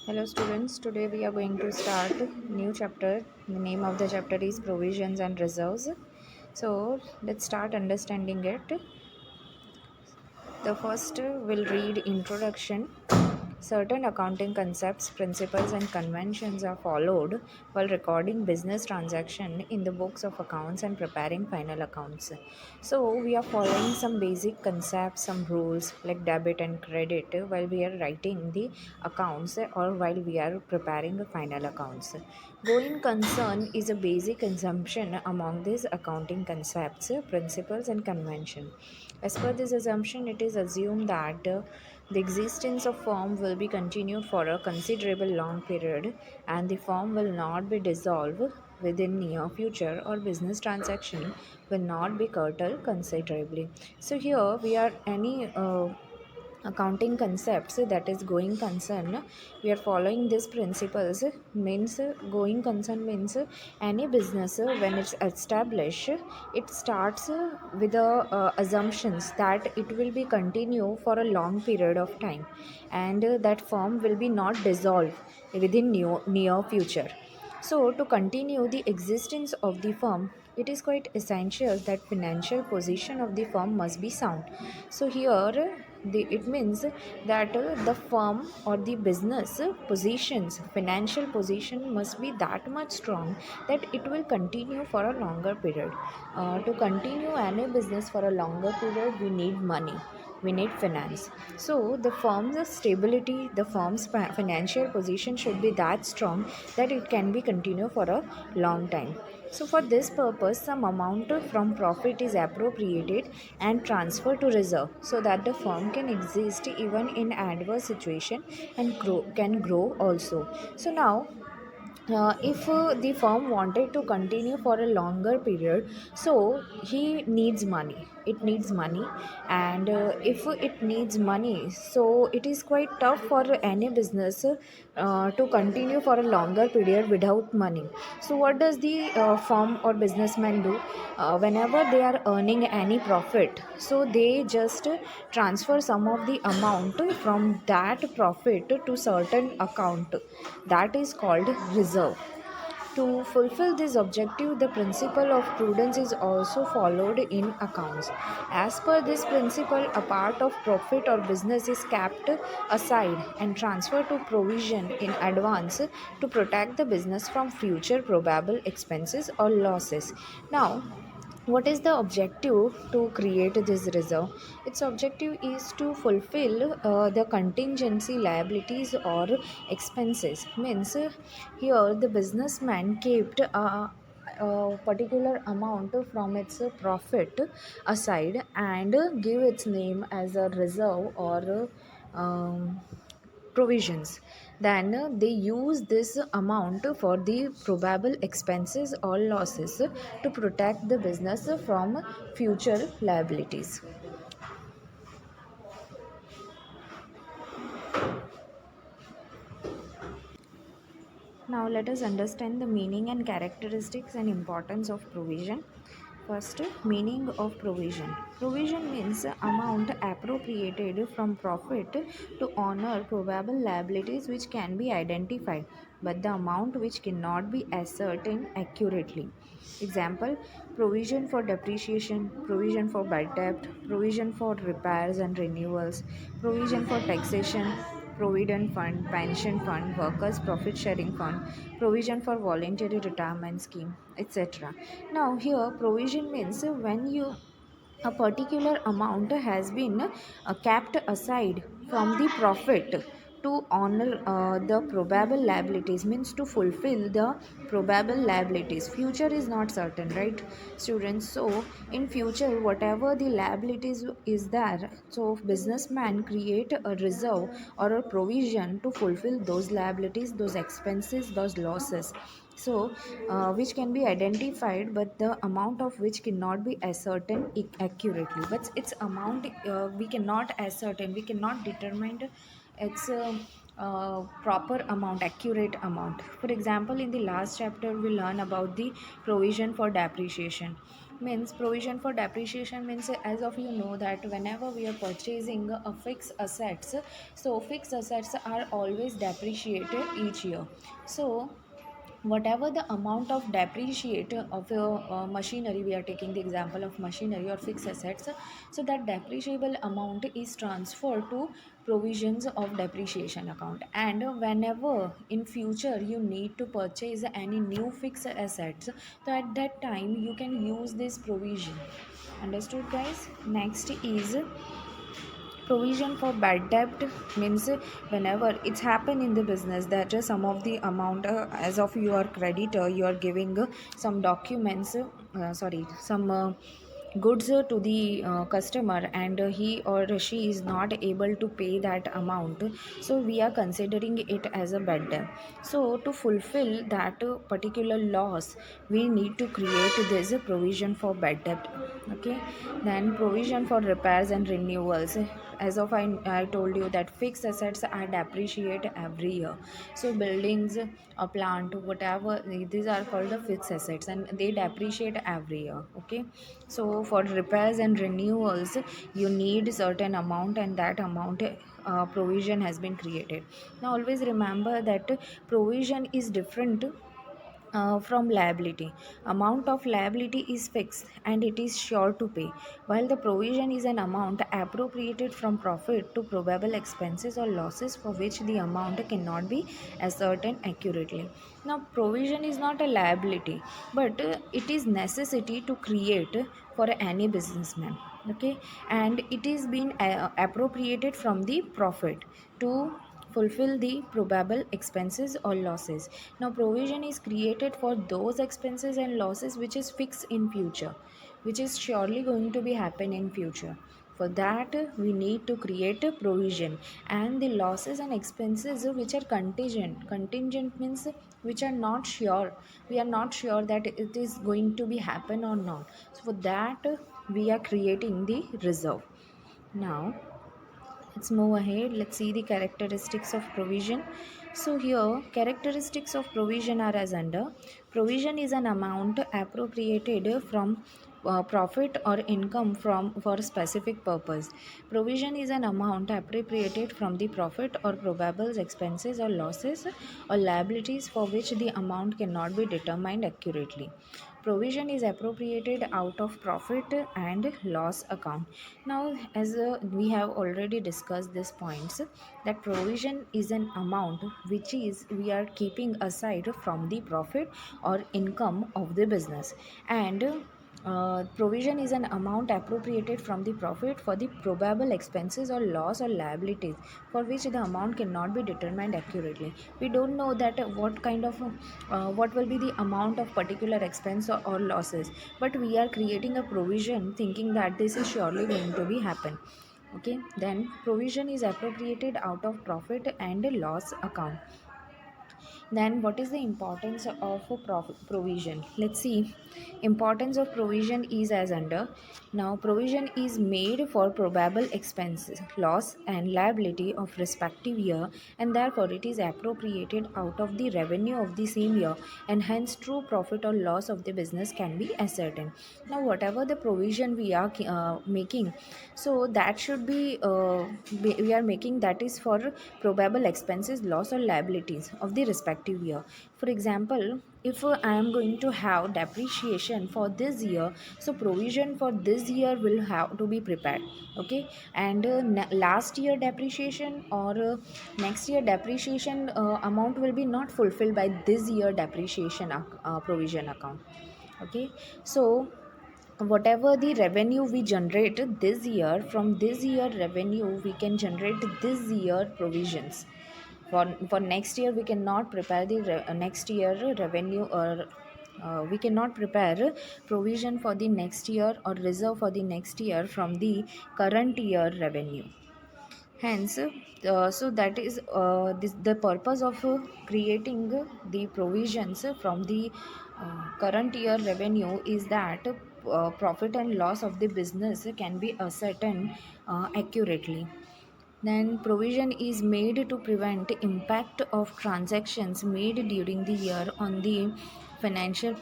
Hello students, today we are going to start new chapter. The name of the chapter is Provisions and Reserves. So let's start understanding it. The first will read introduction. Certain accounting concepts, principles, and conventions are followed while recording business transaction in the books of accounts and preparing final accounts. So we are following some basic concepts, some rules like debit and credit while we are writing the accounts or while we are preparing the final accounts. Going concern is a basic assumption among these accounting concepts, principles, and convention. As per this assumption, it is assumed that the existence of firm will be continued for a considerable long period and the firm will not be dissolved within near future or business transaction will not be curtailed considerably. So here we are any accounting concepts that is going concern, we are following these principles means going concern means any business when it's established, it starts with the assumptions that it will be continue for a long period of time and that firm will be not dissolved within near future. So, to continue the existence of the firm, it is quite essential that financial position of the firm must be sound. So, here it means that the firm or the business positions, financial position must be that much strong that it will continue for a longer period. To continue any business for a longer period, we need money, we need finance. So the firm's stability, the firm's financial position should be that strong that it can be continued for a long time. So for this purpose, some amount from profit is appropriated and transferred to reserve so that the firm can exist even in adverse situation and can grow also. So now if the firm wanted to continue for a longer period, so he needs money, it needs money. And if it needs money, so it is quite tough for any business to continue for a longer period without money. So what does the firm or businessman do? Whenever they are earning any profit, so they just transfer some of the amount from that profit to certain account that is called reserve. To fulfill this objective, the principle of prudence is also followed in accounts. As per this principle, a part of profit or business is kept aside and transferred to provision in advance to protect the business from future probable expenses or losses. Now, what is the objective to create this reserve? Its objective is to fulfill the contingency liabilities or expenses. Means here the businessman kept a particular amount from its profit aside and give its name as a reserve or provisions. Then they use this amount for the probable expenses or losses to protect the business from future liabilities. Now let us understand the meaning and characteristics and importance of provision. First, meaning of provision. Provision means amount appropriated from profit to honor probable liabilities which can be identified, but the amount which cannot be ascertained accurately. Example: provision for depreciation, provision for bad debt, provision for repairs and renewals, provision for taxation, provident fund, pension fund, workers profit sharing fund, provision for voluntary retirement scheme, etc. Now here provision means when you a particular amount has been kept aside from the profit to honor the probable liabilities, means to fulfill the probable liabilities. Future is not certain, right students? So in future whatever the liabilities is there, so businessman create a reserve or a provision to fulfill those liabilities, those expenses, those losses. So which can be identified but the amount of which cannot be ascertained accurately. But its amount we cannot ascertain, we cannot determine its proper amount, accurate amount. For example, in the last chapter we learn about the provision for depreciation. Means provision for depreciation means, as of you know that whenever we are purchasing a fixed assets, so fixed assets are always depreciated each year. So whatever the amount of depreciate of a machinery, we are taking the example of machinery or fixed assets, so that depreciable amount is transferred to provisions of depreciation account. And whenever in future you need to purchase any new fixed assets, so at that time you can use this provision. Understood, guys? Next is provision for bad debt. Means whenever it's happened in the business that some of the amount, as of your creditor, you are giving some documents, sorry, some goods to the customer, and he or she is not able to pay that amount, so we are considering it as a bad debt. So to fulfill that particular loss, we need to create this provision for bad debt. Okay. Then provision for repairs and renewals. As of I told you that fixed assets are depreciate every year. So buildings, a plant, whatever, these are called the fixed assets and they depreciate every year. Okay. So for repairs and renewals, you need certain amount, and that amount provision has been created. Now always remember that provision is different from liability. Amount of liability is fixed and it is sure to pay, while the provision is an amount appropriated from profit to probable expenses or losses for which the amount cannot be ascertained accurately. Now provision is not a liability, but it is necessity to create for any businessman. Okay. And it is being appropriated from the profit to fulfill the probable expenses or losses. Now provision is created for those expenses and losses which is fixed in future, which is surely going to be happen in future. For that we need to create a provision. And the losses and expenses which are contingent means which are not sure, we are not sure that it is going to be happen or not. So for that we are creating the reserve. Now let's move ahead. Let's see the characteristics of provision. So here characteristics of provision are as under: provision is an amount appropriated from profit or income from for specific purpose. Provision is an amount appropriated from the profit or probable expenses or losses or liabilities for which the amount cannot be determined accurately. Provision is appropriated out of profit and loss account. Now as we have already discussed these points, that provision is an amount which is we are keeping aside from the profit or income of the business. And provision is an amount appropriated from the profit for the probable expenses or loss or liabilities for which the amount cannot be determined accurately. We don't know that what kind of what will be the amount of particular expense or losses, but we are creating a provision thinking that this is surely going to be happen. Okay. Then provision is appropriated out of profit and loss account. Then what is the importance of a provision? Let's see. Importance of provision is as under: now provision is made for probable expenses, loss and liability of respective year, and therefore it is appropriated out of the revenue of the same year, and hence true profit or loss of the business can be ascertained. Now whatever the provision we are making, so that should be we are making that is for probable expenses, loss or liabilities of the respective year. For example, if I am going to have depreciation for this year, so provision for this year will have to be prepared. Okay. And last year depreciation or next year depreciation amount will be not fulfilled by this year depreciation provision account. Okay. So whatever the revenue we generate this year, from this year revenue we can generate this year provisions. For next year we cannot prepare the next year revenue, or we cannot prepare provision for the next year or reserve for the next year from the current year revenue. Hence so that is the purpose of creating the provisions from the current year revenue is that profit and loss of the business can be ascertained accurately. Then provision is made to prevent impact of transactions made during the year on the financial